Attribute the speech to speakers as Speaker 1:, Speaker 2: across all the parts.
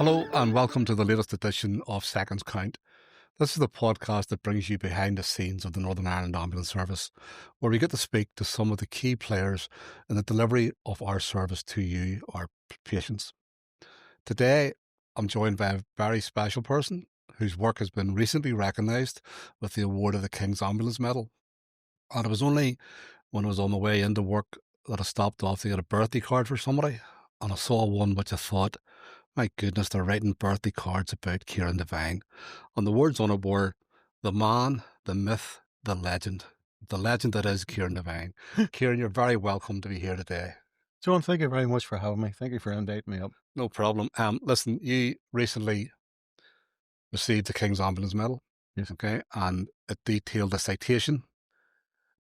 Speaker 1: Hello and welcome to the latest edition of Seconds Count. This is the podcast that brings you behind the scenes of the Northern Ireland Ambulance Service, where we get to speak to some of the key players in the delivery of our service to you, our patients. Today, I'm joined by a very special person whose work has been recently recognised with the award of the King's Ambulance Medal. And it was only when I was on my way into work that I stopped off to get a birthday card for somebody, and I saw one which I thought, my goodness, they're writing birthday cards about Kieran Devine. And the words on it were, the man, the myth, the legend that is Kieran Devine. Kieran, you're very welcome to be here today.
Speaker 2: John, thank you very much for having me. Thank you for inviting me up.
Speaker 1: No problem. Listen, you recently received the King's Ambulance Medal.
Speaker 2: Yes.
Speaker 1: Okay. And it detailed the citation,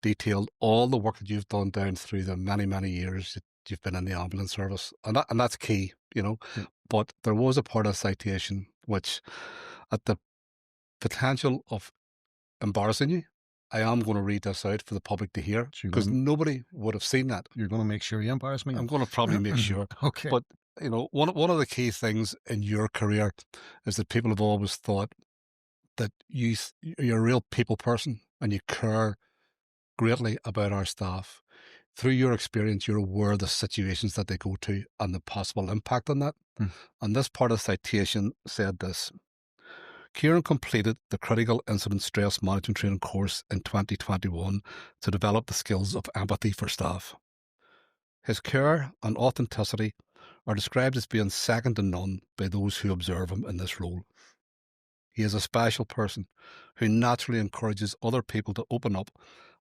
Speaker 1: detailed all the work that you've done down through the many, many years that you've been in the ambulance service. And that's key, you know.
Speaker 2: Yeah.
Speaker 1: But there was a part of the citation which, at the potential of embarrassing you, I am going to read this out for the public to hear, because nobody would have seen that.
Speaker 2: You're going to make sure you embarrass me?
Speaker 1: I'm going to probably make sure.
Speaker 2: Okay.
Speaker 1: But, you know, one of the key things in your career is that people have always thought that you're a real people person and you care greatly about our staff. Through your experience, you're aware of the situations that they go to and the possible impact on that. And this part of the citation said this: Kieran completed the Critical Incident Stress Management Training course in 2021 to develop the skills of empathy for staff. His care and authenticity are described as being second to none by those who observe him in this role. He is a special person who naturally encourages other people to open up,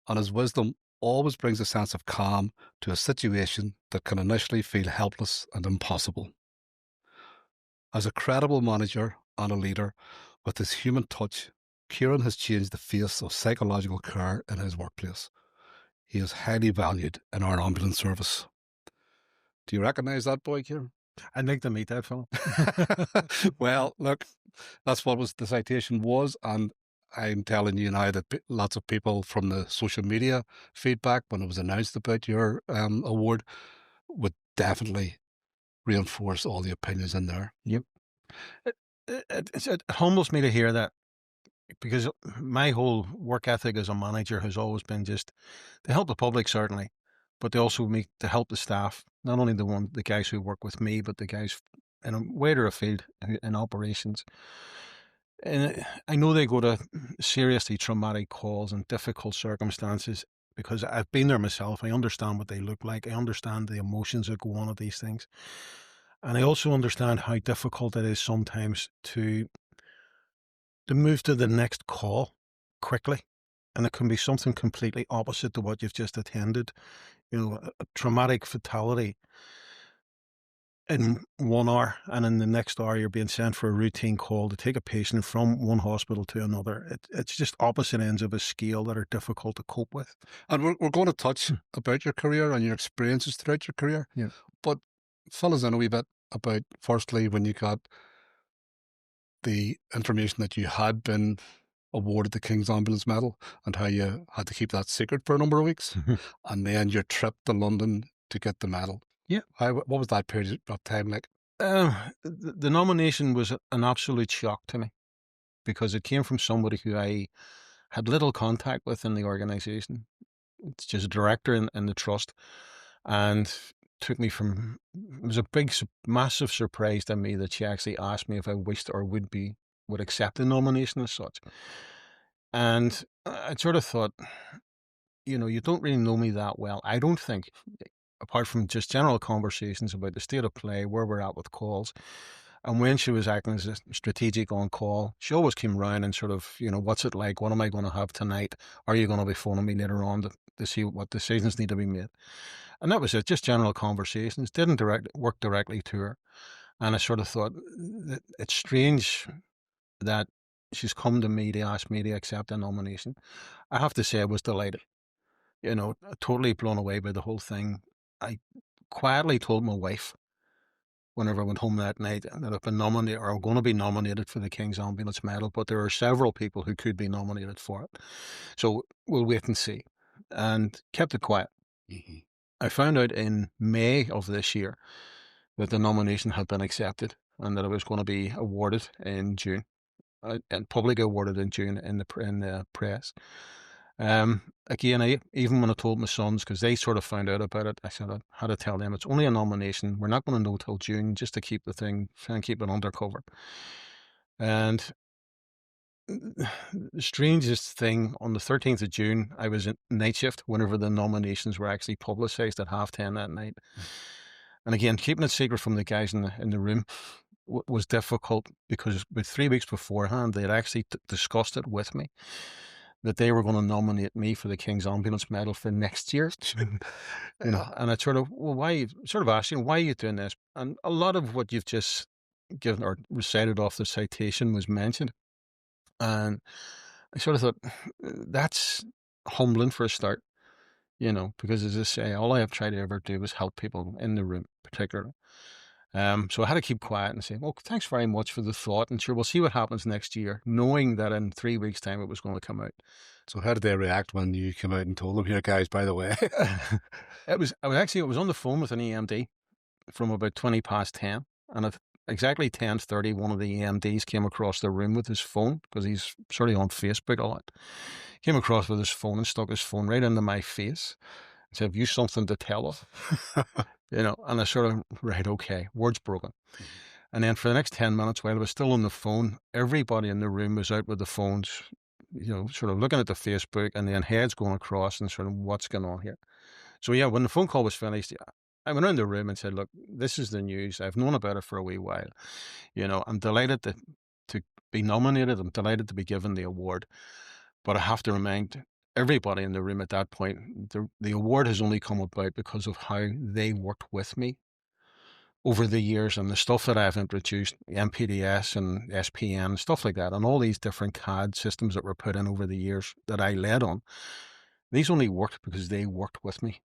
Speaker 1: and his wisdom always brings a sense of calm to a situation that can initially feel helpless and impossible. As a credible manager and a leader with his human touch, Kieran has changed the face of psychological care in his workplace. He is highly valued in our ambulance service. Do you recognise that boy, Kieran?
Speaker 2: I'd like to meet that fellow.
Speaker 1: Well, look, that's what the citation was, and I'm telling you now that lots of people from the social media feedback when it was announced about your award would definitely reinforce all the opinions in there.
Speaker 2: Yep. It humbles me to hear that, because my whole work ethic as a manager has always been just to help the public, certainly, but to also to help the staff, not only the guys who work with me, but the guys in a wider field in operations. And I know they go to seriously traumatic calls and difficult circumstances, because I've been there myself. I understand what they look like. I understand the emotions that go on at these things. And I also understand how difficult it is sometimes to move to the next call quickly. And it can be something completely opposite to what you've just attended. You know, a traumatic fatality in 1 hour, and in the next hour you're being sent for a routine call to take a patient from one hospital to another. It's just opposite ends of a scale that are difficult to cope with.
Speaker 1: And we're going to touch about your career and your experiences throughout your career.
Speaker 2: Yeah.
Speaker 1: But fill us in a wee bit about, firstly, when you got the information that you had been awarded the King's Ambulance Medal and how you had to keep that secret for a number of weeks, and then your trip to London to get the medal.
Speaker 2: Yeah.
Speaker 1: What was that period of time like?
Speaker 2: The nomination was an absolute shock to me, because it came from somebody who I had little contact with in the organisation. It's just a director in the trust, and took me from, it was a big, massive surprise to me that she actually asked me if I wished or would accept the nomination as such. And I sort of thought, you know, you don't really know me that well, I don't think, apart from just general conversations about the state of play, where we're at with calls. And when she was acting as a strategic on call, she always came round and sort of, you know, what's it like? What am I going to have tonight? Are you going to be phoning me later on to see what decisions need to be made? And that was it, just general conversations, didn't work directly to her. And I sort of thought, it's strange that she's come to me to ask me to accept a nomination. I have to say I was delighted, you know, totally blown away by the whole thing. I quietly told my wife, whenever I went home that night, that I've been nominated, or I'm going to be nominated for the King's Ambulance Medal, but there are several people who could be nominated for it. So we'll wait and see. And kept it quiet. I found out in May of this year that the nomination had been accepted. and that I was going to be awarded in June, and publicly awarded in June in the press. Again, even when I told my sons, because they sort of found out about it, I said I had to tell them it's only a nomination. We're not going to know till June, just to keep the thing, try and keep it undercover. And the strangest thing, on the 13th of June, I was in night shift whenever the nominations were actually publicised at 10:30 that night. And again, keeping it secret from the guys in the room was difficult, because about 3 weeks beforehand, they had actually discussed it with me, that they were going to nominate me for the King's Ambulance Medal for next year. And I sort of, well, why, sort of asking, why are you doing this? And a lot of what you've just given or recited off the citation was mentioned. And I sort of thought, that's humbling for a start, because, as I say, all I have tried to ever do was help people in the room, particularly. So I had to keep quiet and say, well, thanks very much for the thought, and sure, we'll see what happens next year, knowing that in 3 weeks' time it was going to come out.
Speaker 1: So how did they react when you came out and told them, here, guys, by the way?
Speaker 2: I was on the phone with an EMD from about 10:20, and at exactly 10:30, one of the EMDs came across the room with his phone, because he's sort of on Facebook a lot. Came across with his phone and stuck his phone right into my face and said, have you something to tell us? And I sort of, right, okay, words broken. And then for the next 10 minutes, while I was still on the phone, everybody in the room was out with the phones, sort of looking at the Facebook, and then heads going across and sort of, what's going on here? So yeah, when the phone call was finished, I went around the room and said, look, this is the news. I've known about it for a wee while. I'm delighted to be nominated. I'm delighted to be given the award. But I have to remind everybody in the room at that point, the award has only come about because of how they worked with me over the years, and the stuff that I've introduced, MPDS and SPN, stuff like that, and all these different CAD systems that were put in over the years that I led on. These only worked because they worked with me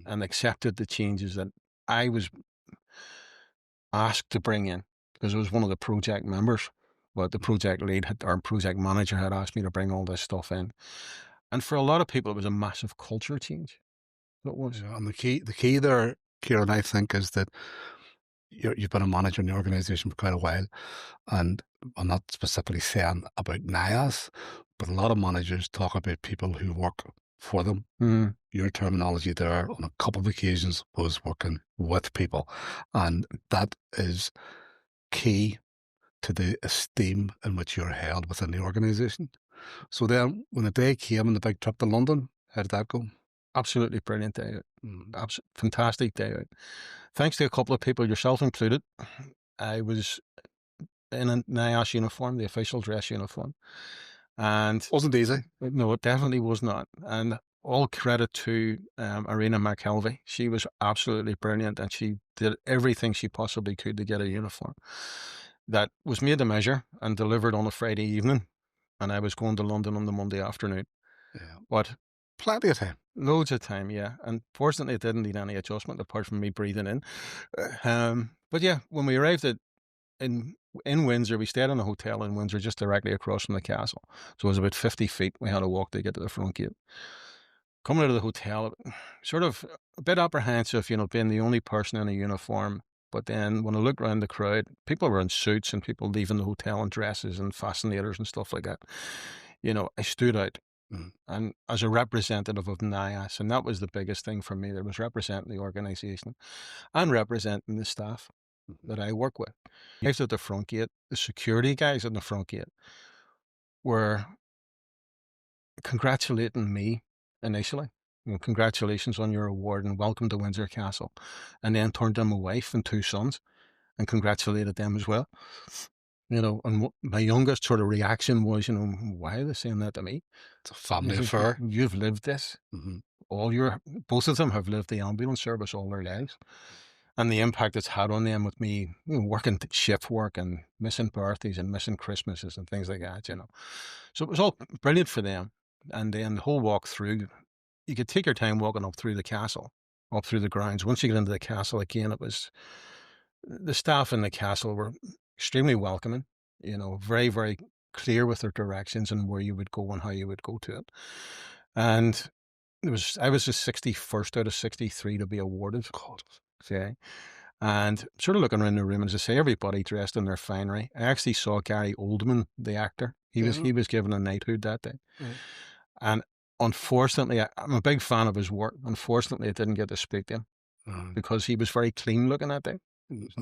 Speaker 2: and accepted the changes that I was asked to bring in, because I was one of the project members. But the project lead or project manager had asked me to bring all this stuff in. And for a lot of people, it was a massive culture change. It was.
Speaker 1: Yeah, and the key there, Kieran, I think, is that you've been a manager in the organisation for quite a while, and I'm not specifically saying about NIAS, but a lot of managers talk about people who work for them. Your terminology there on a couple of occasions was working with people, and that is key to the esteem in which you're held within the organisation. So then, when the day came and the big trip to London, how did that go?
Speaker 2: Absolutely brilliant day out. Fantastic day out. Thanks to a couple of people, yourself included. I was in a NIAS uniform, the official dress uniform. And
Speaker 1: wasn't easy.
Speaker 2: No, it definitely was not. And all credit to Arena McKelvey. She was absolutely brilliant, and she did everything she possibly could to get a uniform that was made to measure and delivered on a Friday evening. And I was going to London on the Monday afternoon.
Speaker 1: Yeah.
Speaker 2: But
Speaker 1: plenty of time.
Speaker 2: Loads of time, yeah. And fortunately, it didn't need any adjustment apart from me breathing in. But yeah, when we arrived in Windsor, we stayed in a hotel in Windsor just directly across from the castle. So it was about 50 feet. We had to walk to get to the front gate. Coming out of the hotel, sort of a bit apprehensive, being the only person in a uniform. But then when I looked around the crowd, people were in suits and people leaving the hotel in dresses and fascinators and stuff like that. I stood out. And as a representative of NIAS, and that was the biggest thing for me, that was representing the organisation and representing the staff that I work with. Guys at the front gate, the security guys at the front gate were congratulating me initially. Congratulations on your award and welcome to Windsor Castle. And then turned to my wife and 2 sons and congratulated them as well. And my youngest sort of reaction was, why are they saying that to me?
Speaker 1: It's a family affair.
Speaker 2: You've lived this. Both of them have lived the ambulance service all their lives. And the impact it's had on them with me working shift work and missing birthdays and missing Christmases and things like that, So it was all brilliant for them. And then the whole walk through, you could take your time walking up through the castle, up through the grounds. Once you get into the castle again, the staff in the castle were extremely welcoming, very, very clear with their directions and where you would go and how you would go to it. And I was the 61st out of 63 to be awarded. God. Okay. And sort of looking around the room, and as I say, everybody dressed in their finery. I actually saw Gary Oldman, the actor. He was given a knighthood that day.
Speaker 1: Right.
Speaker 2: And unfortunately, I'm a big fan of his work. Unfortunately, I didn't get to speak to him because he was very clean looking that day.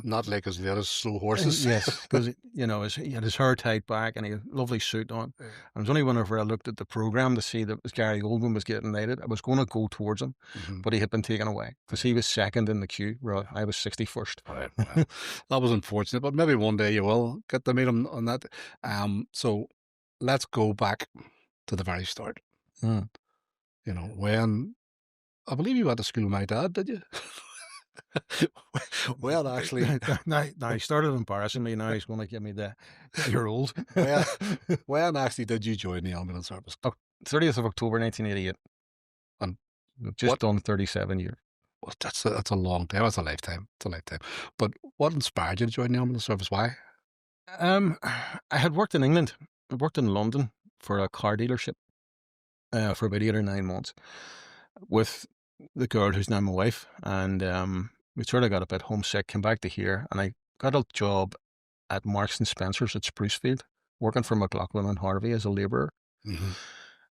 Speaker 1: Not like his latest slow horses.
Speaker 2: Yes, because he had his hair tied back and he had a lovely suit on.
Speaker 1: Yeah.
Speaker 2: And it was only whenever I looked at the program to see that Gary Oldman was getting knighted, I was going to go towards him, but he had been taken away because he was second in the queue, where I was 61st.
Speaker 1: Right. Well, that was unfortunate, but maybe one day you will get to meet him on that. So let's go back to the very start.
Speaker 2: Mm.
Speaker 1: When I believe you went to school with my dad, did you? Well, actually,
Speaker 2: now he started embarrassing me. Now he's going to give me the "you're old."
Speaker 1: when actually did you join the ambulance service?
Speaker 2: 30th of October 1988,
Speaker 1: And
Speaker 2: just done 37 years.
Speaker 1: Well, that's a long time. That's a lifetime. It's a lifetime. But what inspired you to join the ambulance service? Why?
Speaker 2: I had worked in England. I worked in London for a car dealership for about 8 or 9 months with the girl who's now my wife, and we sort of got a bit homesick, came back to here, and I got a job at Marks and Spencer's at Sprucefield, working for McLaughlin and Harvey as a labourer,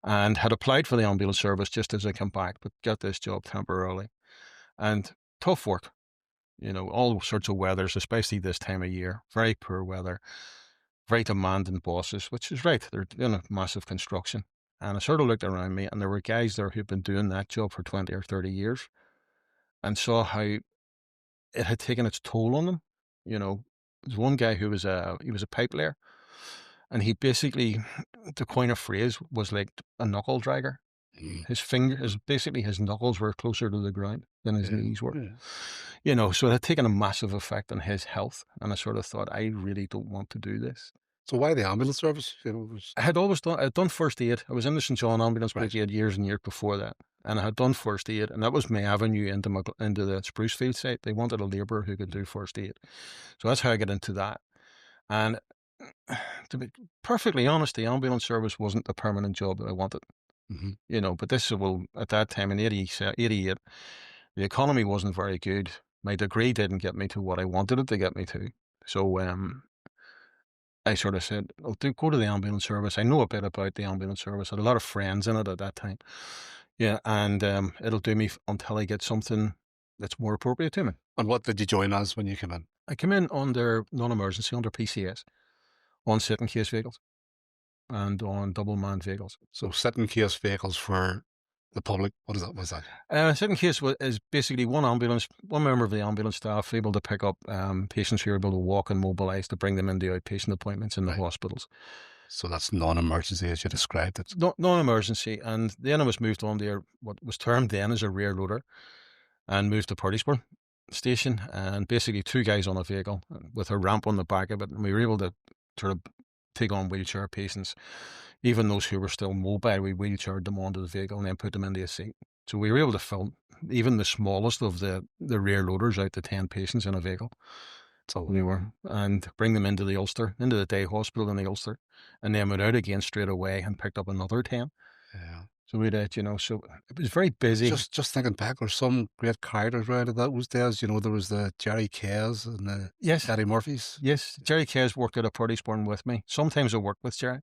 Speaker 2: and had applied for the ambulance service just as I came back, but got this job temporarily, and tough work, all sorts of weathers, especially this time of year, very poor weather, very demanding bosses, which is right, they're doing a massive construction. And I sort of looked around me, and there were guys there who'd been doing that job for 20 or 30 years and saw how it had taken its toll on them. There's one guy who was a pipe layer, and he basically, to coin a phrase, was like a knuckle dragger. His knuckles were closer to the ground than his knees were. So it had taken a massive effect on his health, and I sort of thought, I really don't want to do this.
Speaker 1: So why the ambulance service?
Speaker 2: I'd done first aid. I was in the St. John Ambulance Brigade years and years before that, and I had done first aid, and that was my avenue into the Sprucefield site. They wanted a labourer who could do first aid, so that's how I got into that. And to be perfectly honest, the ambulance service wasn't the permanent job that I wanted. But at that time in 88, the economy wasn't very good. My degree didn't get me to what I wanted it to get me to, so I sort of said, "I'll go to the ambulance service. I know a bit about the ambulance service. I had a lot of friends in it at that time. Yeah, and it'll do me until I get something that's more appropriate to me."
Speaker 1: And what did you join as when you came in?
Speaker 2: I came in under non-emergency, under PCS, on sitting case vehicles and on double-manned vehicles.
Speaker 1: So sitting case vehicles for the public, what is that? What's that?
Speaker 2: Sitting case is basically one member of the ambulance staff able to pick up patients who are able to walk and mobilise to bring them into outpatient appointments in the hospitals.
Speaker 1: So that's non-emergency as you described it?
Speaker 2: Non-emergency. And then I was moved on to what was termed then as a rear loader and moved to Purdysport station, and basically 2 guys on a vehicle with a ramp on the back of it, and we were able to sort of take on wheelchair patients. Even those who were still mobile, we wheelchaired them onto the vehicle and then put them into a seat. So we were able to fill even the smallest of the rear loaders out to 10 patients in a vehicle. So and bring them into the Ulster, into the day hospital in the Ulster, and then went out again straight away and picked up another 10.
Speaker 1: Yeah.
Speaker 2: So we did, so it was very busy.
Speaker 1: Just thinking back, there's some great characters around at those days. There was the Jerry Kays and the Eddie Murphys.
Speaker 2: Yes, Jerry Kays worked at a Purdysport with me. Sometimes I worked with Jerry.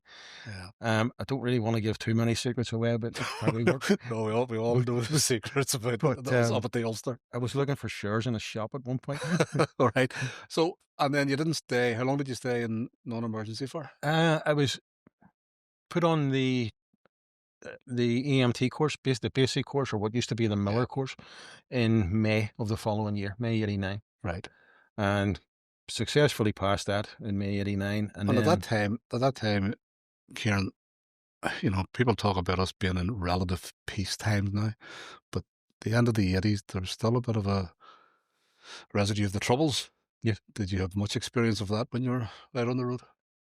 Speaker 1: Yeah.
Speaker 2: I don't really want to give too many secrets away about how we worked.
Speaker 1: No, we all know the secrets about that was up at the Ulster.
Speaker 2: I was looking for shares in a shop at one point.
Speaker 1: All right. So, and then you didn't stay. How long did you stay in non-emergency for?
Speaker 2: I was put on the EMT course, the basic course, or what used to be the Miller course, in May of the following year, May 89.
Speaker 1: Right.
Speaker 2: And successfully passed that in May 89. And
Speaker 1: at that time, Kieran, people talk about us being in relative peace times now, but the end of the 80s, there was still a bit of a residue of the Troubles.
Speaker 2: Yes.
Speaker 1: Did you have much experience of that when you were out on the road?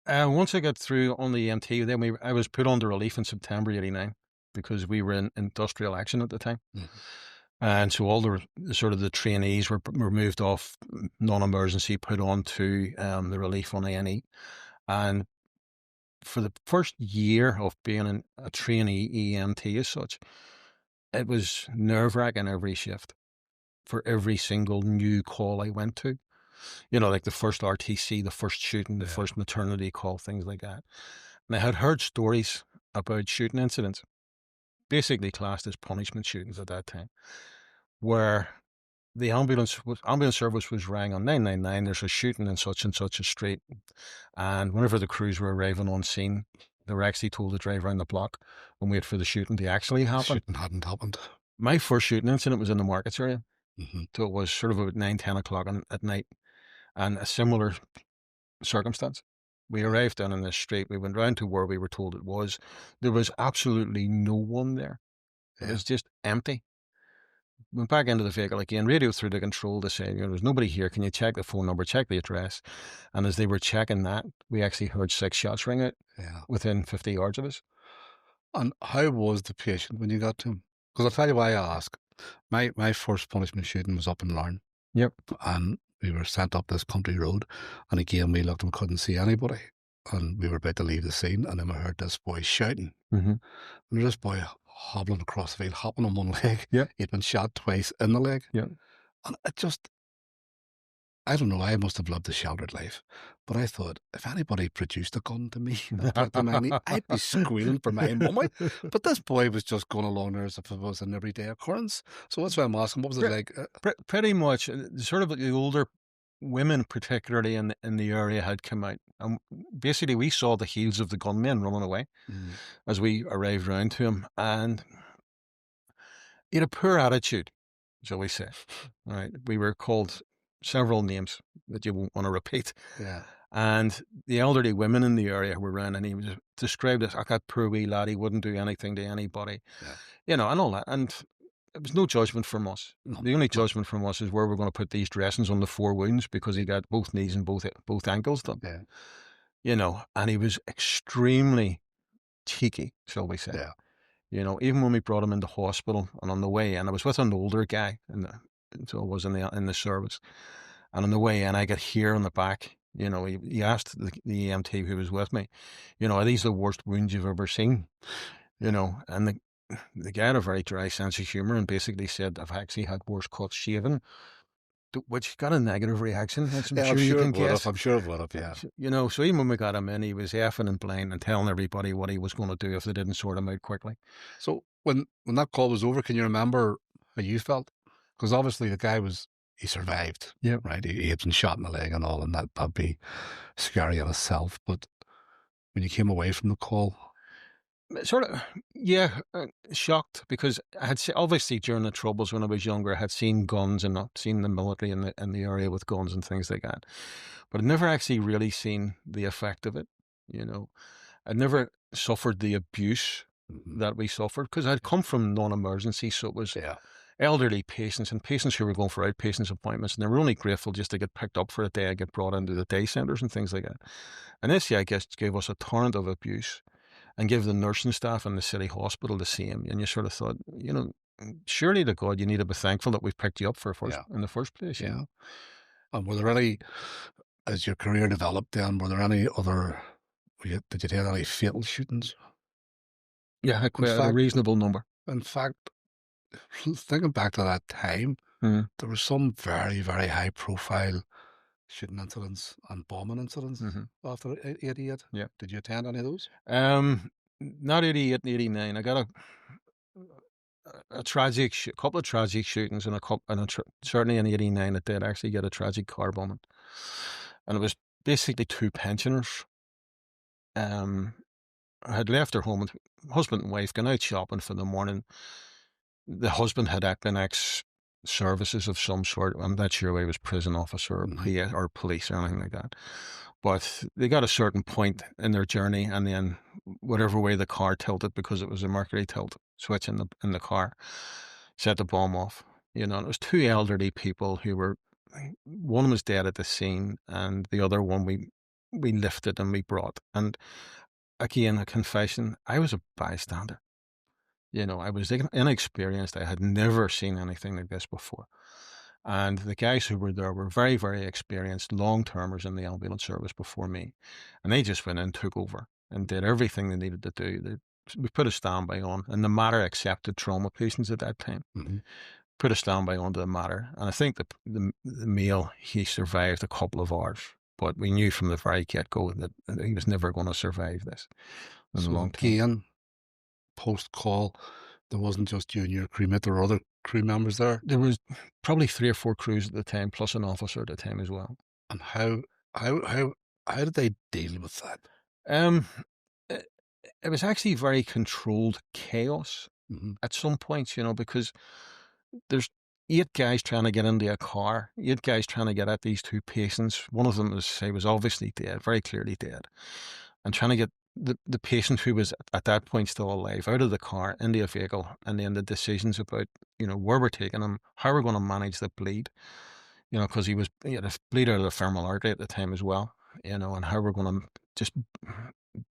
Speaker 2: Once I got through on the EMT, then I was put under relief in September 89 because we were in industrial action at the time. And so all the trainees were moved off non-emergency, put on to the relief on A&E. And for the first year of being a trainee EMT as such, it was nerve-wracking every shift. for every single new call I went to. You know, like the first RTC, the first shooting, the
Speaker 1: Yeah.
Speaker 2: first maternity call, things like that. And I had heard stories about shooting incidents, basically classed as punishment shootings at that time, where the ambulance service was rang on 999. There's a shooting in such and such a street, and whenever the crews were arriving on scene, they were actually told to drive around the block and wait for the shooting to actually happen.
Speaker 1: Shooting hadn't happened.
Speaker 2: My first shooting incident was in the markets area,
Speaker 1: Mm-hmm.
Speaker 2: so it was sort of about 9, 10 o'clock at night, and a similar circumstance. We arrived down in this street. We went round to where we were told it was. There was absolutely no one there. It was just empty. Went back into the vehicle again, radioed through the control to say, there's nobody here. Can you check the phone number, check the address? And as they were checking that, we actually heard 6 shots ring out within 50 yards of us.
Speaker 1: And how was the patient when you got to him? Because I'll tell you why I ask. My first punishment shooting was up in Larne.
Speaker 2: Yep.
Speaker 1: And we were sent up this country road. And again, we looked and couldn't see anybody. And we were about to leave the scene. And then we heard this boy shouting.
Speaker 2: Mm-hmm.
Speaker 1: And there's this boy hobbling across the field, hopping on one leg.
Speaker 2: Yep.
Speaker 1: He'd been shot twice in the leg.
Speaker 2: Yep.
Speaker 1: And it just, I don't know, I must have lived a sheltered life. But I thought, if anybody produced a gun to me, I'd be squealing for my mummy. But this boy was just going along there as if it was an everyday occurrence. So that's why I'm asking, what was it like?
Speaker 2: Pretty much, sort of the older women, particularly in the area, had come out. And basically, we saw the heels of the gunmen running away as we arrived round to him. And he had a poor attitude, shall we say. Right? We were called several names that you won't want to repeat.
Speaker 1: Yeah.
Speaker 2: And the elderly women in the area were around, and he was described as, that poor wee lad, he wouldn't do anything to anybody. Yeah. You know, and all that. And it was no judgment from us. No, the only judgment from us is where we're going to put these dressings on the 4 wounds, because he got both knees and both ankles done. Yeah. You know, and he was extremely cheeky, shall we say. Yeah. You know, even when we brought him into hospital and on the way in, I was with an older guy, so I was in the service. And on the way in, I got here on the back. You know, he asked the EMT who was with me, you know, are these the worst wounds you've ever seen? You know, and the guy had a very dry sense of humour and basically said, I've actually had worse cuts shaven, which got a negative reaction. I'm sure you can guess.
Speaker 1: I'm sure it would have, yeah.
Speaker 2: You know, so even when we got him in, he was effing and blind and telling everybody what he was going to do if they didn't sort him out quickly.
Speaker 1: So when that call was over, can you remember how you felt? Because obviously the guy he survived, right? He had been shot in the leg and all, and that'd be scary in itself. But when you came away from the call,
Speaker 2: sort of, shocked, because I had obviously during the Troubles when I was younger, I had seen guns and not seen the military in the area with guns and things like that, but I'd never actually really seen the effect of it. You know, I'd never suffered the abuse that we suffered, because I'd come from non-emergency, so it was elderly patients and patients who were going for outpatient appointments, and they were only grateful just to get picked up for a day, I get brought into the day centres and things like that. And this, I guess, gave us a torrent of abuse, and give the nursing staff in the city hospital the same. And you sort of thought, you know, surely to God, you need to be thankful that we've picked you up in the first place.
Speaker 1: Yeah.
Speaker 2: You know?
Speaker 1: And were there any, as your career developed then, were there any other, did you have any fatal shootings?
Speaker 2: Yeah, quite a reasonable number.
Speaker 1: In fact, thinking back to that time, there were some very, very high profile shooting incidents and bombing incidents after 88.
Speaker 2: Yeah.
Speaker 1: Did you attend any of those?
Speaker 2: Not 88 and 89. I got a couple of tragic shootings, and certainly in 89 I did actually get a tragic car bombing. And it was basically 2 pensioners. I had left their home, husband and wife, gone out shopping for the morning. The husband had Equinox services of some sort. I'm not sure whether he was prison officer or police or anything like that. But they got a certain point in their journey, and then whatever way the car tilted, because it was a mercury tilt switch in the car, set the bomb off. You know, and it was 2 elderly people who were, one was dead at the scene, and the other one we lifted and we brought. And again, a confession, I was a bystander. You know, I was inexperienced. I had never seen anything like this before. And the guys who were there were very, very experienced long-termers in the ambulance service before me. And they just went in, took over, and did everything they needed to do. We put a standby on, and the matter accepted trauma patients at that time. put a standby onto the matter. And I think the male, he survived a couple of hours, but we knew from the very get-go that he was never going to survive this in a
Speaker 1: So
Speaker 2: long time.
Speaker 1: again, post call, there wasn't just you and your crewmate, there were other crew members there.
Speaker 2: There was probably 3 or 4 crews at the time, plus an officer at the time as well.
Speaker 1: And how did they deal with that?
Speaker 2: Um, it, it was actually very controlled chaos
Speaker 1: Mm-hmm.
Speaker 2: at some points, because there's 8 guys trying to get into a car, 8 guys trying to get at these 2 patients. One of them was obviously dead, very clearly dead, and trying to get the patient who was at that point still alive out of the car into a vehicle, and then the decisions about where we're taking him, how we're going to manage the bleed, because he had a bleed out of the femoral artery at the time as well, and how we're going to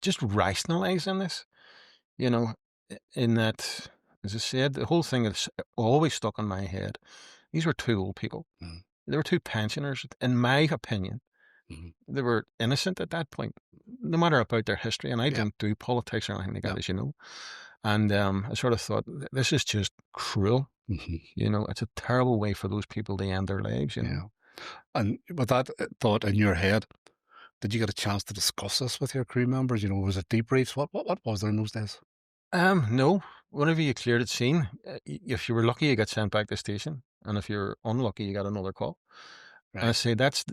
Speaker 2: just rationalize in this, you know, in that, as I said, the whole thing is always stuck in my head. These were 2 old people.
Speaker 1: Mm-hmm.
Speaker 2: They were 2 pensioners, in my opinion.
Speaker 1: Mm-hmm.
Speaker 2: They were innocent at that point, no matter about their history. And I didn't do politics or anything like that, as you know. And I sort of thought, this is just cruel.
Speaker 1: Mm-hmm.
Speaker 2: It's a terrible way for those people to end their lives,
Speaker 1: Yeah. And with that thought in your head, did you get a chance to discuss this with your crew members? Was it debriefs? What was there in those days?
Speaker 2: No. Whenever you cleared at scene, if you were lucky, you got sent back to station. And if you're unlucky, you got another call. And I
Speaker 1: Right.
Speaker 2: say that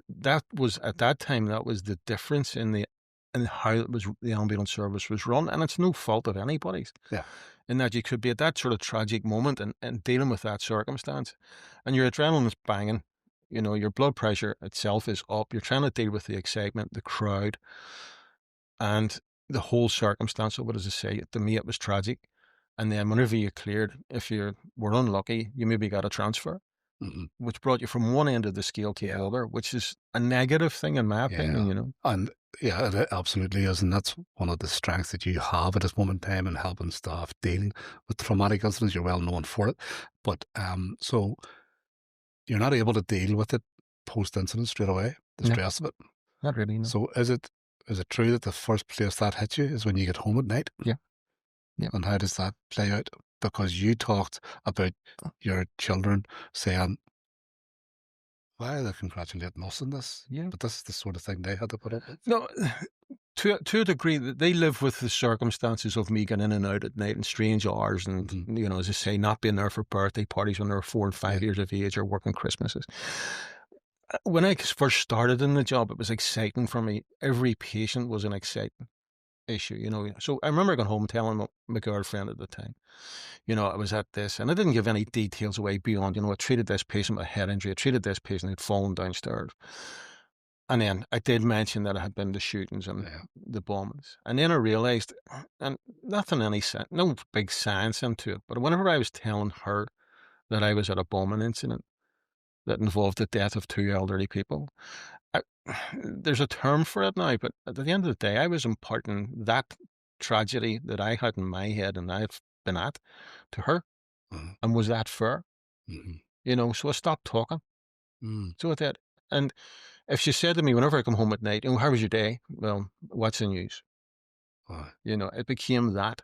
Speaker 2: was at that time, that was the difference in how the ambulance service was run. And it's no fault of anybody's.
Speaker 1: Yeah.
Speaker 2: In that you could be at that sort of tragic moment and dealing with that circumstance, and your adrenaline's banging, your blood pressure itself is up. You're trying to deal with the excitement, the crowd, and the whole circumstance of it. As I say, to me, it was tragic. And then whenever you cleared, if you were unlucky, you maybe got a transfer,
Speaker 1: Mm-hmm.
Speaker 2: which brought you from one end of the scale to the other, which is a negative thing in my opinion.
Speaker 1: And yeah, it absolutely is. And that's one of the strengths that you have at this moment in time in helping staff deal with traumatic incidents. You're well known for it. But so you're not able to deal with it post incident straight away, the
Speaker 2: No,
Speaker 1: stress of it.
Speaker 2: not really, no.
Speaker 1: So is it true that the first place that hits you is when you get home at night?
Speaker 2: Yeah. Yeah.
Speaker 1: And how does that play out? Because you talked about your children saying, why are they congratulating us on this?
Speaker 2: Yeah.
Speaker 1: But this is the sort of thing they had to put up with.
Speaker 2: No, to a degree, that they live with the circumstances of me getting in and out at night in strange hours, and
Speaker 1: Mm-hmm.
Speaker 2: as I say, not being there for birthday parties when they're 4 and 5 years of age, or working Christmases. When I first started in the job, it was exciting for me. Every patient was an exciting issue. So I remember going home telling my girlfriend at the time, I was at this, and I didn't give any details away beyond, I treated this patient with a head injury, I treated this patient who'd fallen downstairs. And then I did mention that I had been to shootings and the bombings. And then I realised, and nothing no big science into it, but whenever I was telling her that I was at a bombing incident that involved the death of 2 elderly people, I, there's a term for it now, but at the end of the day, I was imparting that tragedy that I had in my head and I've been at to her.
Speaker 1: Mm-hmm.
Speaker 2: And was that fair?
Speaker 1: Mm-hmm.
Speaker 2: So I stopped talking.
Speaker 1: Mm.
Speaker 2: So I did. And if she said to me, whenever I come home at night, how was your day? Well, what's the news?
Speaker 1: Oh.
Speaker 2: It became that.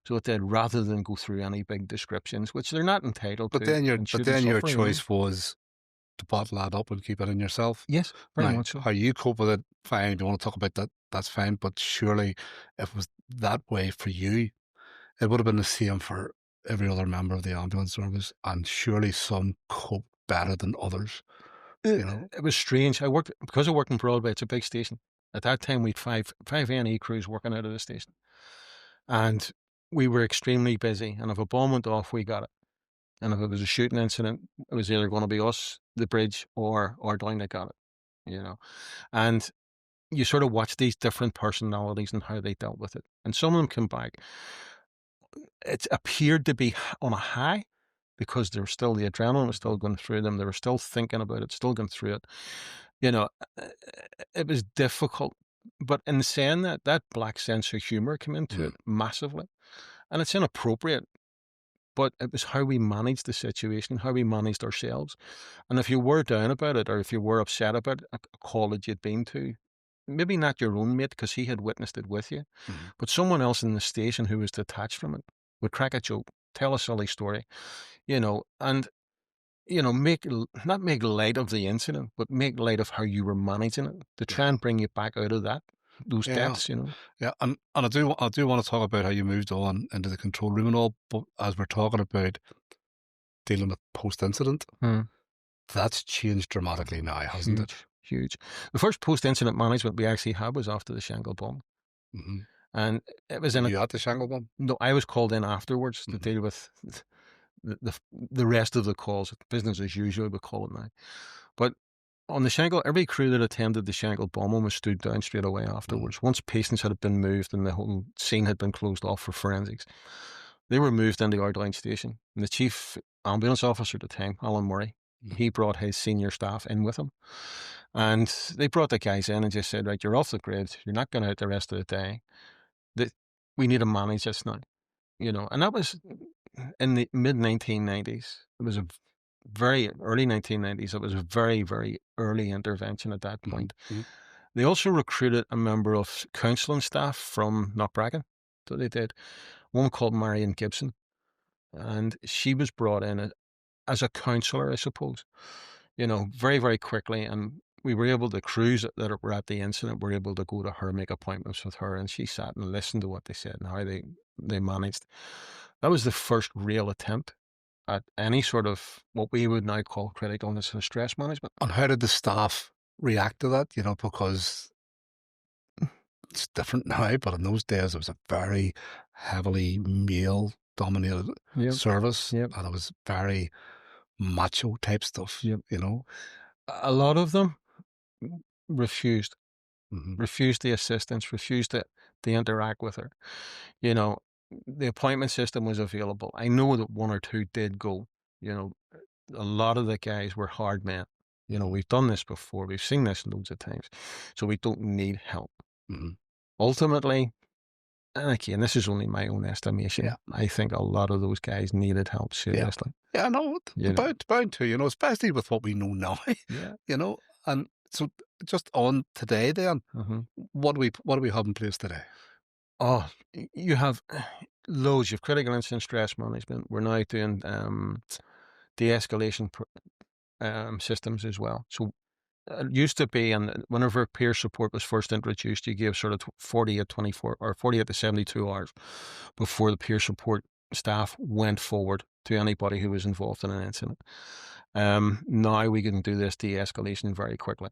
Speaker 2: So it did, rather than go through any big descriptions, which they're not entitled
Speaker 1: But
Speaker 2: to
Speaker 1: then your
Speaker 2: and
Speaker 1: but
Speaker 2: shouldn't
Speaker 1: then your
Speaker 2: suffer.
Speaker 1: choice was to bottle that up and keep it in yourself.
Speaker 2: Yes, very
Speaker 1: Now,
Speaker 2: much so.
Speaker 1: how you cope with it, fine. If you want to talk about that, that's fine. But surely, if it was that way for you, it would have been the same for every other member of the ambulance service. And surely some cope better than others.
Speaker 2: It was strange. Because I worked in Broadway. It's a big station. At that time, we'd five NE crews working out of the station, and we were extremely busy. And if a bomb went off, we got it. And if it was a shooting incident, it was either going to be us, the bridge, or down that got it. And you sort of watch these different personalities and how they dealt with it. And some of them come back. It appeared to be on a high because there was still the adrenaline was still going through them. They were still thinking about it, still going through it. It was difficult. But in saying that, that black sense of humor came into it massively. And it's inappropriate, but it was how we managed the situation, how we managed ourselves. And if you were down about it, or if you were upset about a call that you'd been to, maybe not your own mate because he had witnessed it with you, but someone else in the station who was detached from it would crack a joke, tell a silly story, and not make light of the incident, but make light of how you were managing it to
Speaker 1: Yeah.
Speaker 2: try and bring you back out of those
Speaker 1: Yeah.
Speaker 2: depths,
Speaker 1: Yeah. And I do want to talk about how you moved on into the control room and all, but as we're talking about dealing with post incident,
Speaker 2: Hmm.
Speaker 1: that's changed dramatically now, hasn't it?
Speaker 2: Huge, huge. The first post-incident management we actually had was after the Shangle bomb.
Speaker 1: Mm-hmm.
Speaker 2: And it was
Speaker 1: Were you at the Shangle one?
Speaker 2: no, I was called in afterwards to
Speaker 1: Mm-hmm.
Speaker 2: deal with the rest of the calls. Business as usual, we call it now. But on the Shangle, every crew that attended the Shangle bombing was stood down straight away
Speaker 1: Mm-hmm.
Speaker 2: afterwards. Once patients had been moved and the whole scene had been closed off for forensics, they were moved into our down station. And the chief ambulance officer at the time, Alan Murray, he brought his senior staff in with him. And they brought the guys in and just said, right, you're off the grid. You're not going out the rest of the day. We need to manage this now. And that was in the mid 1990s. It was a very early 1990s. It was a very, very early intervention at that point.
Speaker 1: Mm-hmm.
Speaker 2: They also recruited a member of counselling staff from Knockbracken. So they did. One called Marion Gibson. And she was brought in as a counsellor, I suppose, very, very quickly. And we were able to, crews that were at the incident were able to go to her, make appointments with her. And she sat and listened to what they said and how they managed. That was the first real attempt at any sort of what we would now call critical illness and stress management.
Speaker 1: And how did the staff react to that? Because it's different now, but in those days it was a very heavily male dominated
Speaker 2: Yep.
Speaker 1: service,
Speaker 2: Yep.
Speaker 1: and it was very macho type stuff.
Speaker 2: Yep. A lot of them refused the assistance, refused to interact with her. The appointment system was available. I know that one or two did go. A lot of the guys were hard men. We've done this before. We've seen this loads of times. So we don't need help. Ultimately, and again, this is only my own estimation.
Speaker 1: Yeah.
Speaker 2: I think a lot of those guys needed help seriously.
Speaker 1: Yeah, no, bound to, especially with what we know now.
Speaker 2: Yeah.
Speaker 1: And so just on today then, what do we have in place today?
Speaker 2: Oh, you have loads of critical incident stress management. We're now doing de-escalation systems as well. So it used to be, and whenever peer support was first introduced, you gave sort of 48 to 72 hours before the peer support staff went forward to anybody who was involved in an incident. Now we can do this de-escalation very quickly,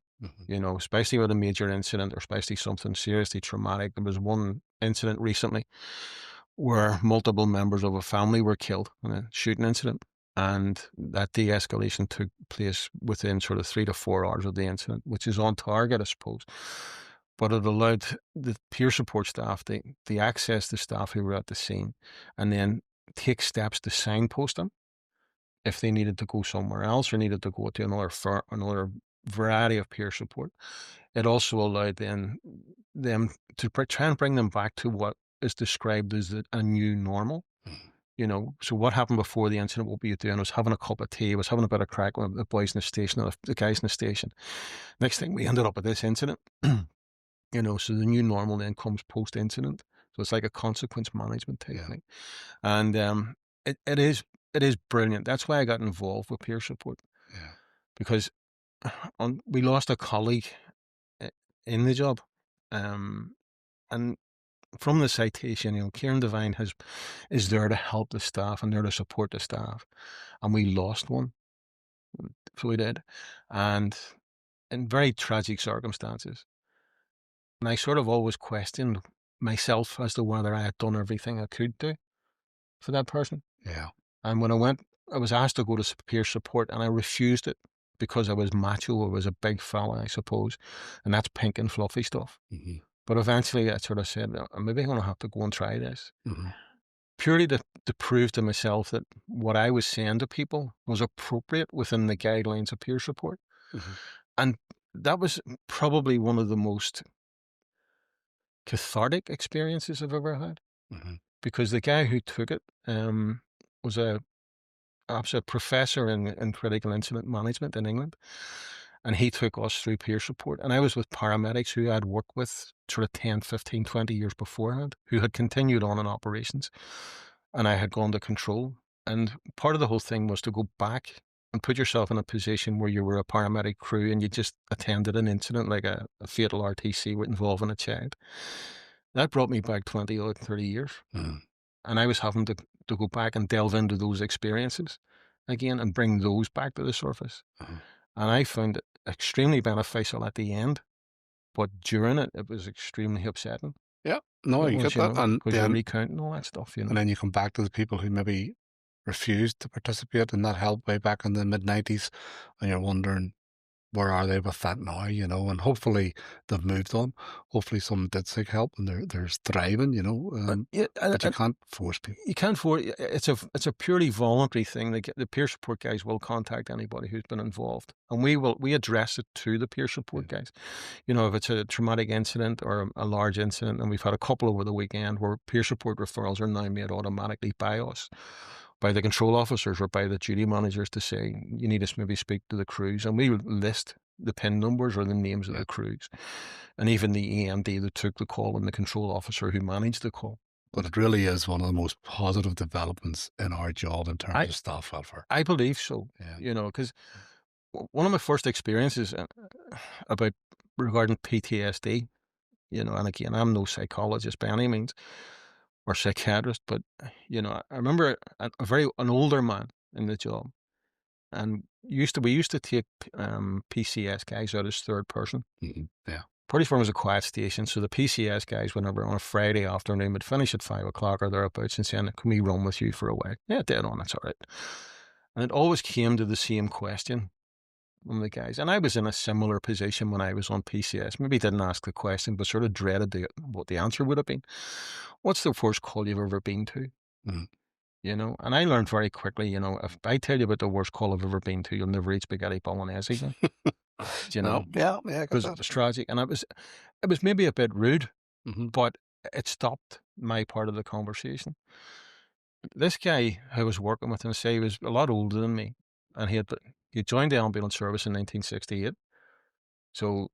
Speaker 2: especially with a major incident or especially something seriously traumatic. There was one incident recently where multiple members of a family were killed in a shooting incident. And that de-escalation took place within sort of 3 to 4 hours of the incident, which is on target, I suppose. But it allowed the peer support staff to access the staff who were at the scene and then take steps to signpost them if they needed to go somewhere else or needed to go to another variety of peer support. It also allowed them to try and bring them back to what is described as a new normal. So what happened before the incident, what were you doing? I was having a cup of tea, I was having a bit of crack with the boys in the station, or the guys in the station. Next thing, we ended up with this incident. So the new normal then comes post-incident. So it's like a consequence management type thing. And it is brilliant. That's why I got involved with peer support.
Speaker 1: Yeah.
Speaker 2: Because we lost a colleague in the job. And from the citation, Kieran Devine is there to help the staff and there to support the staff. And we lost one. So we did. And in very tragic circumstances. And I sort of always questioned myself as to whether I had done everything I could do for that person.
Speaker 1: Yeah.
Speaker 2: And when I was asked to go to peer support and I refused it because I was macho, I was a big fella, I suppose. And that's pink and fluffy stuff. But eventually I sort of said, maybe I'm going to have to go and try this. Purely to prove to myself that what I was saying to people was appropriate within the guidelines of peer support. And that was probably one of the most cathartic experiences I've ever had. Because the guy who took it was a professor in critical incident management in England. And he took us through peer support. And I was with paramedics who I'd worked with sort of 10, 15, 20 years beforehand, who had continued on in operations. And I had gone to control. And part of the whole thing was to go back and put yourself in a position where you were a paramedic crew and you just attended an incident like a fatal RTC involving a child. That brought me back 20 or 30 years.
Speaker 1: Mm.
Speaker 2: And I was having to go back and delve into those experiences again and bring those back to the surface.
Speaker 1: Uh-huh.
Speaker 2: And I found it extremely beneficial at the end, but during it, it was extremely upsetting.
Speaker 1: Yeah, no,
Speaker 2: It
Speaker 1: you
Speaker 2: was,
Speaker 1: get that, and
Speaker 2: because you're
Speaker 1: then
Speaker 2: recounting all that stuff,
Speaker 1: and then you come back to the people who maybe refused to participate in that help way back in the mid-90s, and you're wondering, where are they with that now, and hopefully they've moved on. Hopefully someone did seek help and they're thriving,
Speaker 2: Yeah,
Speaker 1: but you can't force people.
Speaker 2: you can't it's a purely voluntary thing. The peer support guys will contact anybody who's been involved, and we address it to the peer support guys. If it's a traumatic incident or a large incident, and we've had a couple over the weekend where peer support referrals are now made automatically by us, by the control officers or by the duty managers, to say you need to maybe speak to the crews, and we list the PIN numbers or the names of the crews, and even the EMD that took the call and the control officer who managed the call.
Speaker 1: But it really is one of the most positive developments in our job in terms of staff welfare.
Speaker 2: I believe so.
Speaker 1: Yeah.
Speaker 2: Because one of my first experiences about regarding PTSD, and again, I'm no psychologist by any means or psychiatrist, but I remember an older man in the job, and we used to take PCS guys out as third person.
Speaker 1: Mm-hmm. Yeah.
Speaker 2: Party Farm was a quiet station, so the PCS guys, whenever on a Friday afternoon, would finish at 5 o'clock or thereabouts and saying, "Can we run with you for a while?" Yeah, dead on, that's all right. And it always came to the same question from the guys. And I was in a similar position when I was on PCS. Maybe didn't ask the question, but sort of dreaded what the answer would have been. What's the worst call you've ever been to?
Speaker 1: Mm.
Speaker 2: And I learned very quickly, if I tell you about the worst call I've ever been to, you'll never eat spaghetti bolognese again.
Speaker 1: No, yeah,
Speaker 2: because it was tragic, and it was maybe a bit rude, but it stopped my part of the conversation. This guy I was working with, and say he was a lot older than me, and he joined the ambulance service in 1968, so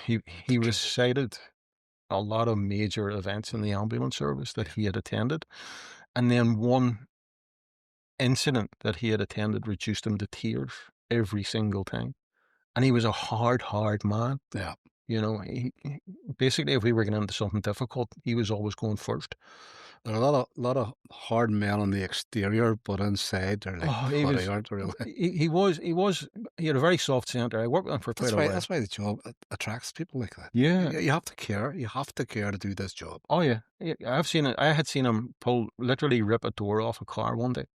Speaker 2: he recited a lot of major events in the ambulance service that he had attended, and then one incident that he had attended reduced him to tears every single time. And he was a hard man.
Speaker 1: Yeah.
Speaker 2: He basically, if we were getting into something difficult, he was always going first.
Speaker 1: There are a lot of hard men on the exterior, but inside they're like putty, aren't they, really?
Speaker 2: He had a very soft centre. I worked with him for quite a while.
Speaker 1: That's why the job attracts people like that.
Speaker 2: Yeah.
Speaker 1: You have to care. You have to care to do this job.
Speaker 2: Oh, yeah. I've seen it. I had seen him literally rip a door off a car one day,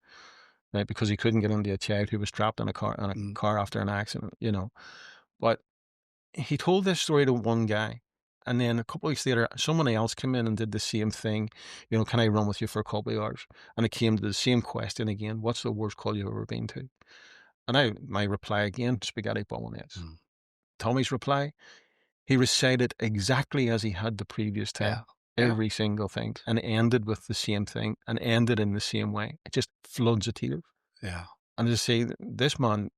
Speaker 2: right, because he couldn't get into a child who was trapped in a car after an accident, But he told this story to one guy, and then a couple of weeks later, somebody else came in and did the same thing. Can I run with you for a couple of hours? And it came to the same question again. What's the worst call you've ever been to? And my reply again, spaghetti bolognese. Tommy's reply, he recited exactly as he had the previous time. Yeah. Every single thing, and ended with the same thing, and ended in the same way. It just floods of tears.
Speaker 1: Yeah.
Speaker 2: And to say, this man,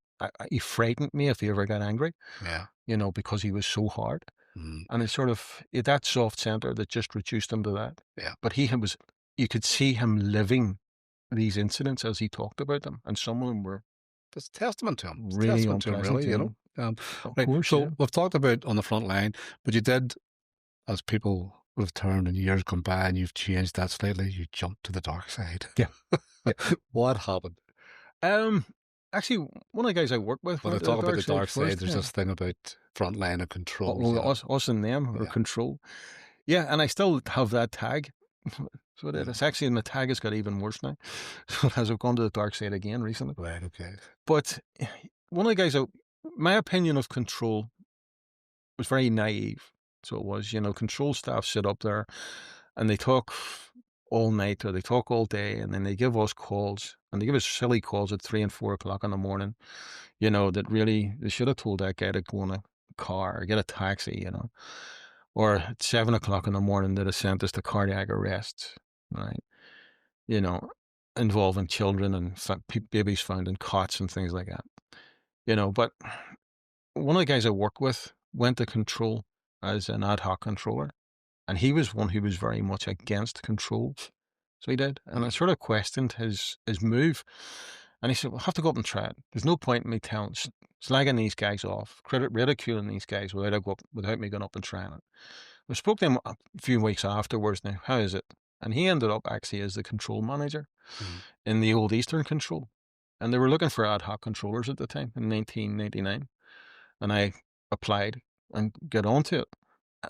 Speaker 2: he frightened me if he ever got angry.
Speaker 1: Yeah.
Speaker 2: Because he was so hard. And it's sort of that soft centre that just reduced him to that.
Speaker 1: Yeah.
Speaker 2: But you could see him living these incidents as he talked about them, and some of them were.
Speaker 1: It's testament to him.
Speaker 2: Really unpleasant,
Speaker 1: really,
Speaker 2: Of course,
Speaker 1: so we've talked about on the front line, but you did, as people would have turned and years gone by, and you've changed that slightly. You jumped to the dark side.
Speaker 2: Yeah.
Speaker 1: What happened?
Speaker 2: Actually, one of the guys I work with.
Speaker 1: When I talk about the dark side, there's this thing about frontline and control.
Speaker 2: Us and them, or control. Yeah, and I still have that tag. So it's actually, my tag has got even worse now. So as I've gone to the dark side again recently.
Speaker 1: Right, okay.
Speaker 2: But one of the guys, my opinion of control was very naive. So it was, control staff sit up there and they talk all night or they talk all day, and then they give us calls, and they give us silly calls at 3 and 4 o'clock in the morning, that really, they should have told that guy to go in a car or get a taxi, or at 7 o'clock in the morning they'd have sent us to cardiac arrests, right? Involving children and babies found in cots and things like that, but one of the guys I work with went to control as an ad hoc controller, and he was one who was very much against control. So he did. And I sort of questioned his move. And he said, "We'll have to go up and try it. There's no point in me slagging these guys off, ridiculing these guys without me going up and trying it." We spoke to him a few weeks afterwards now. How is it? And he ended up actually as the control manager
Speaker 1: Mm.
Speaker 2: in the old Eastern Control. And they were looking for ad hoc controllers at the time in 1999. And I applied and got onto it.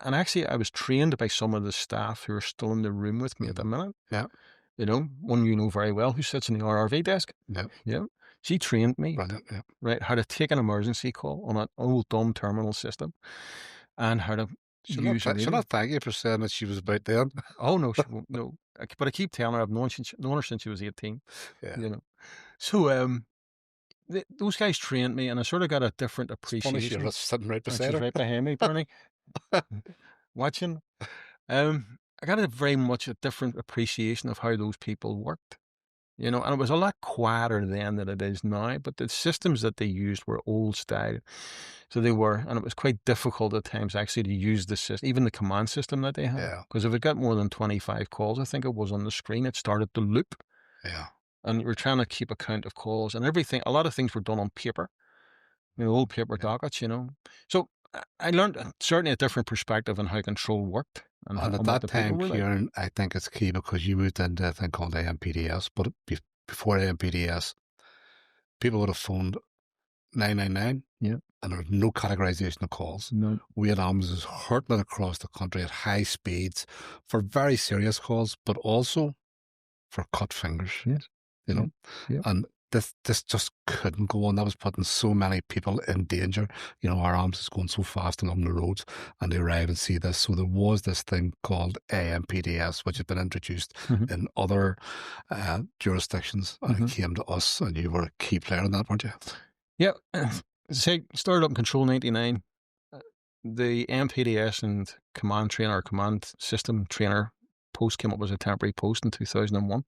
Speaker 2: And actually, I was trained by some of the staff who are still in the room with me at the minute.
Speaker 1: Yeah.
Speaker 2: One you know very well who sits in the RRV desk.
Speaker 1: Yeah.
Speaker 2: Yeah. She trained me,
Speaker 1: Brilliant. Yeah.
Speaker 2: right, how to take an emergency call on an old dumb terminal system and how to use a
Speaker 1: She'll
Speaker 2: radio.
Speaker 1: not thank you for saying that she was about then.
Speaker 2: Oh, no, she won't. No. But I keep telling her I've known her since she was 18.
Speaker 1: Yeah.
Speaker 2: So, those guys trained me, and I sort of got a different
Speaker 1: It's funny she
Speaker 2: appreciation.
Speaker 1: was sitting right
Speaker 2: And
Speaker 1: beside
Speaker 2: she's
Speaker 1: her.
Speaker 2: right behind me, Bernie, watching. I got a very much a different appreciation of how those people worked. And it was a lot quieter then than it is now, but the systems that they used were old style. So they were, and it was quite difficult at times actually to use the system, even the command system that they had.
Speaker 1: Yeah.
Speaker 2: Because if it got more than 25 calls, I think it was on the screen, it started to loop.
Speaker 1: Yeah.
Speaker 2: And you were trying to keep a count of calls and everything. A lot of things were done on paper, old paper dockets, So I learned certainly a different perspective on how control worked.
Speaker 1: And
Speaker 2: what
Speaker 1: at
Speaker 2: the
Speaker 1: that
Speaker 2: people
Speaker 1: time,
Speaker 2: were like.
Speaker 1: Kieran, I think it's key because you moved into a thing called AMPDS, but before AMPDS, people would have phoned 999.
Speaker 2: Yeah.
Speaker 1: And there was no categorization of calls.
Speaker 2: No.
Speaker 1: We had ambulances hurtling across the country at high speeds for very serious calls, but also for cut fingers.
Speaker 2: Yes. Yeah.
Speaker 1: And this just couldn't go on. That was putting so many people in danger. Our arms is going so fast along the roads, and they arrive and see this. So there was this thing called AMPDS, which had been introduced in other jurisdictions, and it came to us, and you were a key player in that, weren't you?
Speaker 2: Yeah. Say started up in Control 99. The MPDS and command system trainer post came up as a temporary post in 2001.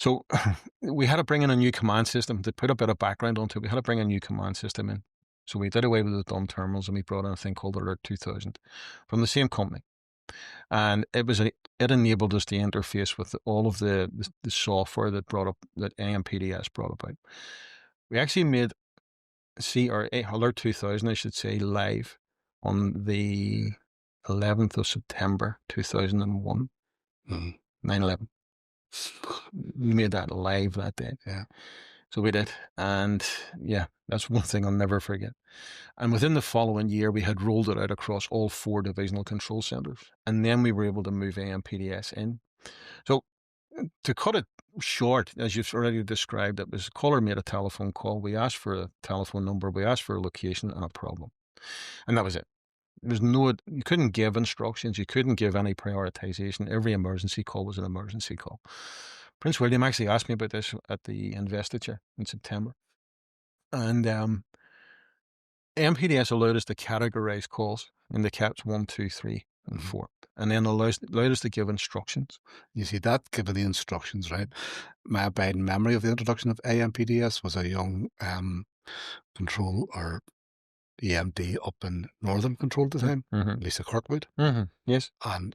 Speaker 2: So we had to bring in a new command system to put a bit of background onto it. We had to bring a new command system in. So we did away with the dumb terminals and we brought in a thing called Alert 2000 from the same company. And it enabled us to interface with all of the software that AMPDS brought about. We actually made Alert 2000, I should say, live on the 11th of September 2001, 9/11. We made that live that day.
Speaker 1: Yeah.
Speaker 2: So we did. And yeah, that's one thing I'll never forget. And within the following year, we had rolled it out across all 4 divisional control centers. And then we were able to move AMPDS in. So to cut it short, as you've already described, it was a caller made a telephone call. We asked for a telephone number. We asked for a location and a problem. And that was it. You couldn't give instructions. You couldn't give any prioritization. Every emergency call was an emergency call. Prince William actually asked me about this at the investiture in September. And MPDS allowed us to categorize calls in the caps 1, 2, 3, and 4. And then allowed us to give instructions.
Speaker 1: You see, that giving the instructions, right? My abiding memory of the introduction of AMPDS was a young control or EMD up in Northern Control at the time, Lisa Kirkwood.
Speaker 2: Yes.
Speaker 1: And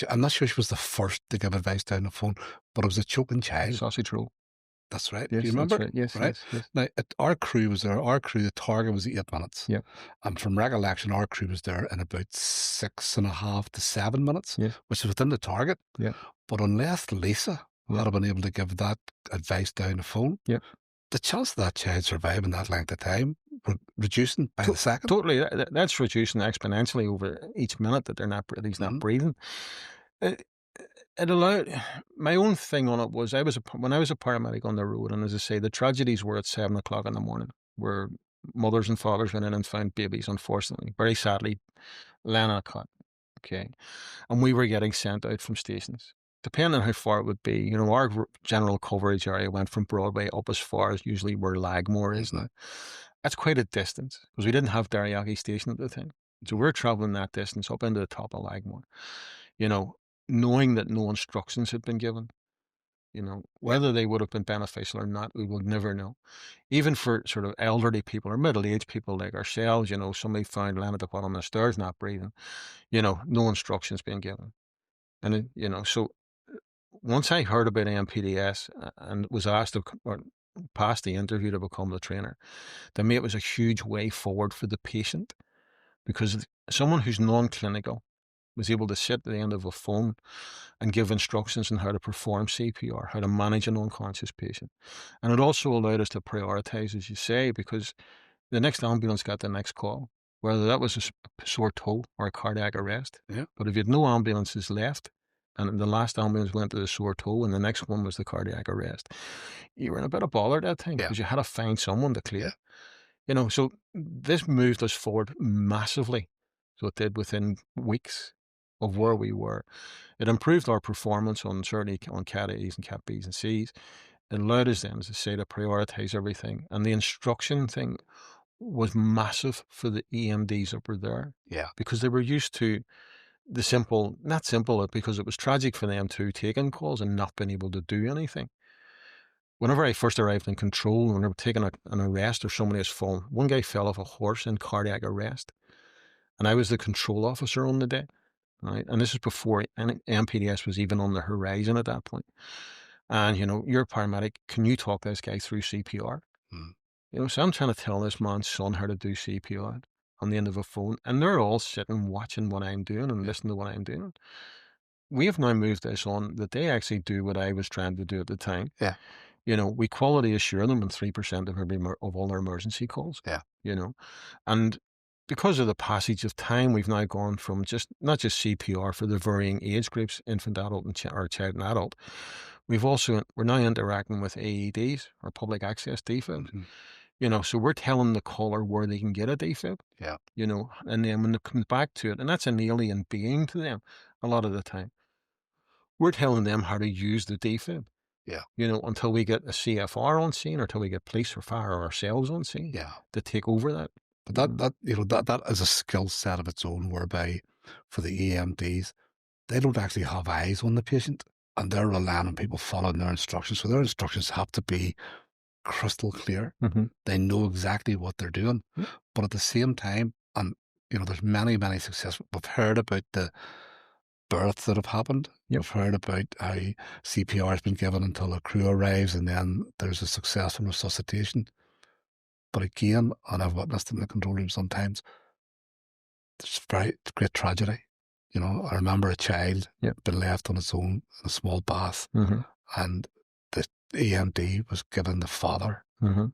Speaker 1: I'm not sure she was the first to give advice down the phone, but it was a choking child.
Speaker 2: Sausage roll.
Speaker 1: That's right.
Speaker 2: Yes,
Speaker 1: do you remember?
Speaker 2: Right. Yes,
Speaker 1: right.
Speaker 2: Yes.
Speaker 1: Now, our crew was there. Our crew, the target was 8 minutes.
Speaker 2: Yeah.
Speaker 1: And from recollection, our crew was there in about 6.5 to 7 minutes, which is within the target.
Speaker 2: Yeah.
Speaker 1: But unless Lisa had been able to give that advice down the phone, the chance of that child surviving that length of time were reducing by the second.
Speaker 2: Totally. That's reducing exponentially over each minute that he's not breathing. It allowed, my own thing on it was when I was a paramedic on the road, and as I say, the tragedies were at 7 o'clock in the morning, where mothers and fathers went in and found babies, unfortunately, very sadly, laying on a cot. Okay. And we were getting sent out from stations. Depending on how far it would be, our general coverage area went from Broadway up as far as usually where Lagmore is now. That's quite a distance because we didn't have Derryaghy Station at the time. So we're traveling that distance up into the top of Lagmore, knowing that no instructions had been given. Whether they would have been beneficial or not, we will never know. Even for sort of elderly people or middle-aged people like ourselves, somebody found laying at the bottom of the stairs not breathing, no instructions being given. And, so once I heard about MPDS and was asked to or passed the interview to become the trainer, to me it was a huge way forward for the patient, because someone who's non-clinical was able to sit at the end of a phone and give instructions on how to perform CPR, how to manage an unconscious patient. And it also allowed us to prioritize, as you say, because the next ambulance got the next call, whether that was a sore toe or a cardiac arrest.
Speaker 1: Yeah.
Speaker 2: But if you had no ambulances left, and the last ambulance went to the sore toe and the next one was the cardiac arrest, you were in a bit of bother at that time,
Speaker 1: Yeah.
Speaker 2: because you had to find someone to clear.
Speaker 1: Yeah.
Speaker 2: You know, so this moved us forward massively. So it did, within weeks of where we were. It improved our performance on, certainly on Cat A's and Cat B's and C's. It allowed us then, as I say, to prioritize everything. And the instruction thing was massive for the EMDs that were there,
Speaker 1: Yeah.
Speaker 2: because they were used to the simple, not simple, because it was tragic for them too, taking calls and not being able to do anything. Whenever I first arrived in control, when they were taking an arrest or somebody has fallen, one guy fell off a horse in cardiac arrest, and I was the control officer on the day. Right? And this is before MPDS was even on the horizon at that point. And, you know, you're a paramedic. Can you talk this guy through CPR?
Speaker 1: Mm.
Speaker 2: You know, so I'm trying to tell this man's son how to do CPR on the end of a phone, and they're all sitting watching what I'm doing and listening to what I'm doing. We have now moved this on that they actually do what I was trying to do at the time.
Speaker 1: Yeah.
Speaker 2: You know, we quality assure them in 3% of all their emergency calls.
Speaker 1: Yeah.
Speaker 2: You know, and because of the passage of time, we've now gone from not just CPR for the varying age groups, infant, adult, and or child and adult. We're now interacting with AEDs, or public access defibs.
Speaker 1: Mm-hmm.
Speaker 2: You know, so we're telling the caller where they can get a defib.
Speaker 1: Yeah.
Speaker 2: You know, and then when it comes back to it, and that's an alien being to them a lot of the time, we're telling them how to use the defib.
Speaker 1: Yeah.
Speaker 2: You know, until we get a CFR on scene, or until we get police or fire or ourselves on scene.
Speaker 1: Yeah.
Speaker 2: To take over that.
Speaker 1: But that is a skill set of its own, whereby for the EMDs, they don't actually have eyes on the patient, and they're relying on people following their instructions. So their instructions have to be crystal clear.
Speaker 2: Mm-hmm.
Speaker 1: They know exactly what they're doing.
Speaker 2: Yep.
Speaker 1: But at the same time, and there's many, many success. We've heard about the births that have happened.
Speaker 2: Yep.
Speaker 1: We've heard about how CPR has been given until a crew arrives, and then there's a successful resuscitation. But again, and I've witnessed in the control room sometimes, there's great tragedy. I remember a child being left on its own in a small bath,
Speaker 2: Mm-hmm.
Speaker 1: and the EMD was giving the father
Speaker 2: Mm-hmm.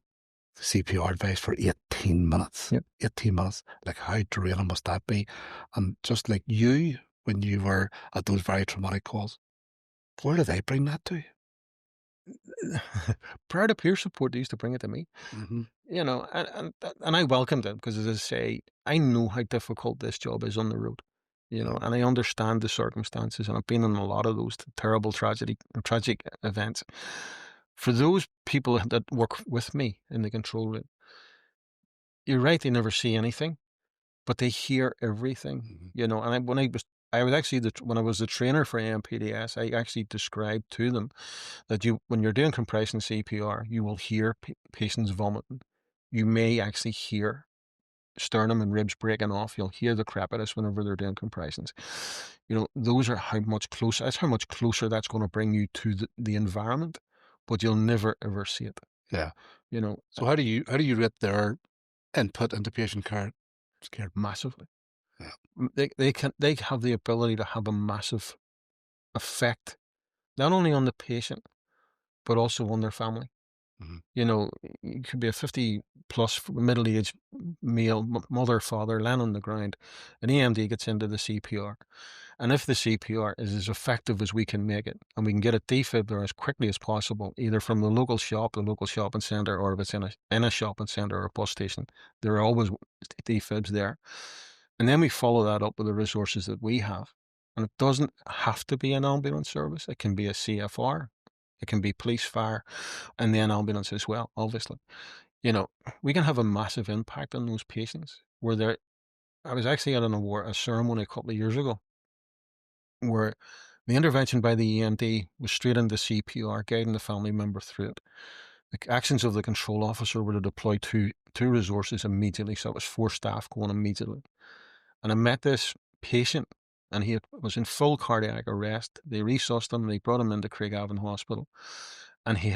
Speaker 1: CPR advice for 18 minutes.
Speaker 2: Yep.
Speaker 1: 18 minutes. Like, how draining must that be? And just like you, when you were at those very traumatic calls, where did they bring that to?
Speaker 2: Prior to peer support, they used to bring it to me.
Speaker 1: Mm-hmm.
Speaker 2: And I welcomed it, because, as I say, I know how difficult this job is on the road. And I understand the circumstances, and I've been in a lot of those terrible tragic events. For those people that work with me in the control room, you're right, they never see anything, but they hear everything.
Speaker 1: Mm-hmm.
Speaker 2: And when I was the trainer for AMPDS, I actually described to them that when you're doing compression CPR, you will hear patients vomiting. You may actually hear sternum and ribs breaking off. You'll hear the crepitus whenever they're doing compressions. Those are that's how much closer that's going to bring you to the environment, but you'll never ever see it.
Speaker 1: Yeah. So
Speaker 2: So
Speaker 1: how do you rate their input into patient care?
Speaker 2: massively.
Speaker 1: Yeah.
Speaker 2: They have the ability to have a massive effect, not only on the patient, but also on their family.
Speaker 1: Mm-hmm.
Speaker 2: You could be a 50-plus middle-aged male, mother, father, laying on the ground. An EMD gets into the CPR. And if the CPR is as effective as we can make it, and we can get a defib there as quickly as possible, either from the local shopping centre, or if it's in a shopping centre or a bus station, there are always defibs there. And then we follow that up with the resources that we have. And it doesn't have to be an ambulance service. It can be a CFR. It can be police, fire, and then ambulance as well, obviously. We can have a massive impact on those patients. I was actually at a ceremony a couple of years ago where the intervention by the EMD was straight into CPR, guiding the family member through it. The actions of the control officer were to deploy two resources immediately, so it was 4 staff going immediately. And I met this patient, and he was in full cardiac arrest. They resuscitated him. They brought him into Craigavon Hospital, and he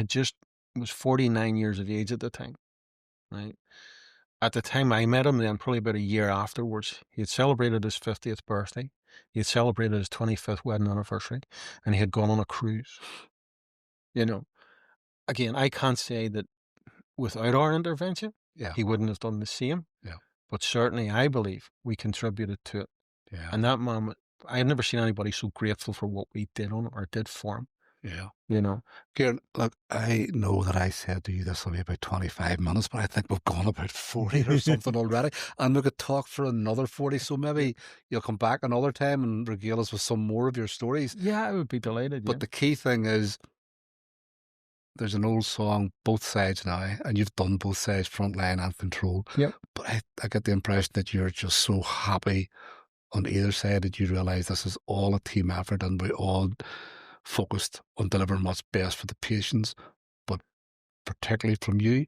Speaker 2: was 49 years of age at the time, right? At the time I met him, then probably about a year afterwards, he had celebrated his 50th birthday. He had celebrated his 25th wedding anniversary, and he had gone on a cruise. You know, again, I can't say that without our intervention,
Speaker 1: Yeah.
Speaker 2: he wouldn't have done the same.
Speaker 1: Yeah.
Speaker 2: But certainly, I believe we contributed to it.
Speaker 1: Yeah.
Speaker 2: And that moment, I had never seen anybody so grateful for what we did on it or did for him.
Speaker 1: Yeah.
Speaker 2: You know,
Speaker 1: Kieran, look, I know that I said to you this will be about 25 minutes, but I think we've gone about 40 or something already, and we could talk for another 40, so maybe you'll come back another time and regale us with some more of your stories.
Speaker 2: Yeah, I would be delighted.
Speaker 1: But the key thing is, there's an old song, Both Sides Now, and you've done both sides, frontline and control.
Speaker 2: Yep.
Speaker 1: But I get the impression that you're just so happy on either side that you realise this is all a team effort and we all focused on delivering what's best for the patients. But particularly from you,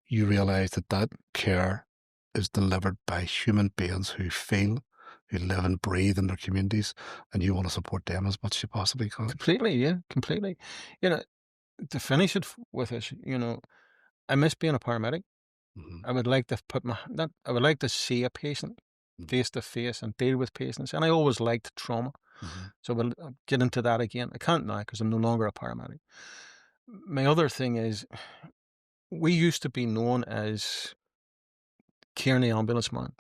Speaker 1: you realise that care is delivered by human beings who feel, who live and breathe in their communities, and you want to support them as much as you possibly can.
Speaker 2: Completely, yeah, completely. You know, to finish it with us, you know, I miss being a paramedic. I would like to I would like to see a patient face to face and deal with patients. And I always liked trauma. So we'll get into that again. I can't now because I'm no longer a paramedic. My other thing is, we used to be known as Kieran the ambulance man,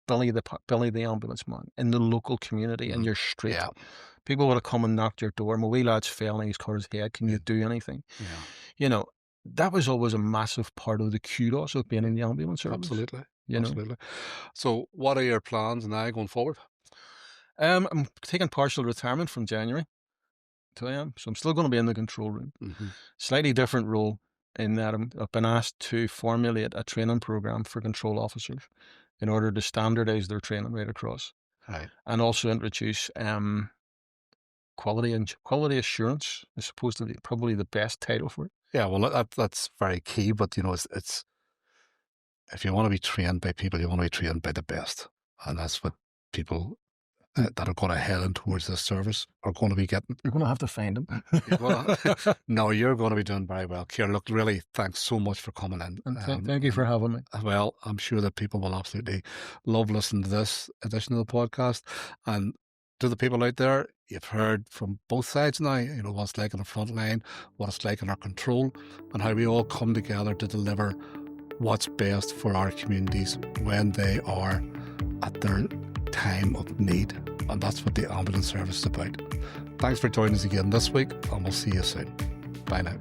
Speaker 2: Billy the ambulance man in the local community in your street.
Speaker 1: Yeah.
Speaker 2: People would have come and knocked your door. My wee lad's fell and he's cut his head. Can you do anything?
Speaker 1: Yeah.
Speaker 2: You know, that was always a massive part of the kudos of being in the ambulance service.
Speaker 1: Absolutely.
Speaker 2: You know?
Speaker 1: Absolutely. So what are your plans now going forward?
Speaker 2: I'm taking partial retirement from January. So I am. So I'm still going to be in the control room. Slightly different role in that I've been asked to formulate a training program for control officers in order to standardize their training right across.
Speaker 1: Right.
Speaker 2: And also introduce quality assurance is supposed to be probably the best title for it.
Speaker 1: Yeah, well, that's very key. But you know, it's if you want to be trained by people, you want to be trained by the best, and that's what people that are going to head in towards this service are going to be getting.
Speaker 2: You're going to have to find them.
Speaker 1: No, you're going to be doing very well, Kieran. Look, really, thanks so much for coming in.
Speaker 2: And thank you for having me.
Speaker 1: Well, I'm sure that people will absolutely love listening to this edition of the podcast. And to the people out there, you've heard from both sides now, you know, what it's like on the front line, what it's like in our control, and how we all come together to deliver what's best for our communities when they are at their time of need. And that's what the ambulance service is about. Thanks for joining us again this week, and we'll see you soon. Bye now.